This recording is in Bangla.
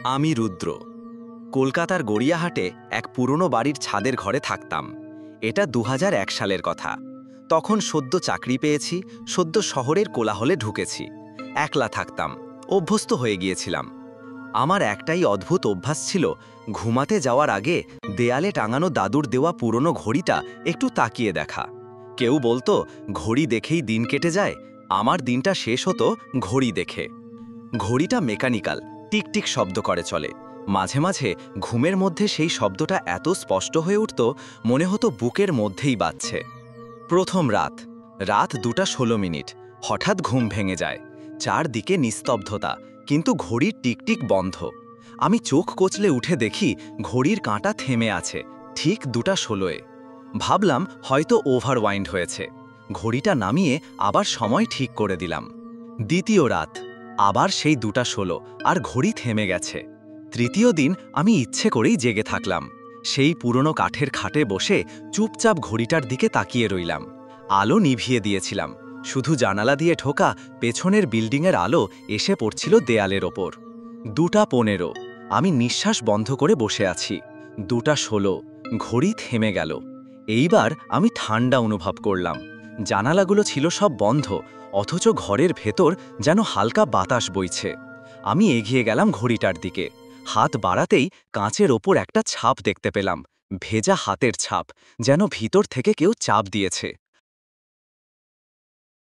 আমি রুদ্র। কলকাতার গড়িয়াহাটে এক পুরনো বাড়ির ছাদের ঘরে থাকতাম। এটা ২০০১ সালের কথা। তখন সদ্য চাকরি পেয়েছি, সদ্য শহরের কোলাহলে ঢুকেছি। একলা থাকতাম, অভ্যস্ত হয়ে গিয়েছিলাম। আমার একটাই অদ্ভুত অভ্যাস ছিল, ঘুমাতে যাওয়ার আগে দেয়ালে টাঙানো দাদুর দেওয়া পুরনো ঘড়িটা একটু তাকিয়ে দেখা। কেউ বলতো ঘড়ি দেখেই দিন কেটে যায়, আমার দিনটা শেষ হতো ঘড়ি দেখে। ঘড়িটা মেকানিক্যাল, টিকটিক শব্দ করে চলে। মাঝে মাঝে ঘুমের মধ্যে সেই শব্দটা এত স্পষ্ট হয়ে উঠত, মনে হতো বুকের মধ্যেই বাজছে। প্রথম রাত, রাত ২:১৬। হঠাৎ ঘুম ভেঙে যায়। চারদিকে নিস্তব্ধতা, কিন্তু ঘড়ির টিকটিক বন্ধ। আমি চোখ কচলে উঠে দেখি ঘড়ির কাঁটা থেমে আছে, ঠিক ২:১৬-এ। ভাবলাম হয়তো ওভারওয়াইন্ড হয়েছে। ঘড়িটা নামিয়ে আবার সময় ঠিক করে দিলাম। দ্বিতীয় রাত, আবার সেই ২:১৬, আর ঘড়ি থেমে গেছে। তৃতীয় দিন আমি ইচ্ছে করেই জেগে থাকলাম। সেই পুরনো কাঠের খাটে বসে চুপচাপ ঘড়িটার দিকে তাকিয়ে রইলাম। আলো নিভিয়ে দিয়েছিলাম, শুধু জানালা দিয়ে ঢোকা পেছনের বিল্ডিংয়ের আলো এসে পড়ছিল দেয়ালের ওপর। ২:১৫, আমি নিঃশ্বাস বন্ধ করে বসে আছি। ২:১৬, ঘড়ি থেমে গেল। এইবার আমি ঠান্ডা অনুভব করলাম। জানালাগুলো ছিল সব বন্ধ, অথচ ঘরের ভেতর যেন হালকা বাতাস বইছে। আমি এগিয়ে গেলাম ঘড়িটার দিকে। হাত বাড়াতেই কাঁচের ওপর একটা ছাপ দেখতে পেলাম, ভেজা হাতের ছাপ, যেন ভিতর থেকে কেউ চাপ দিয়েছে।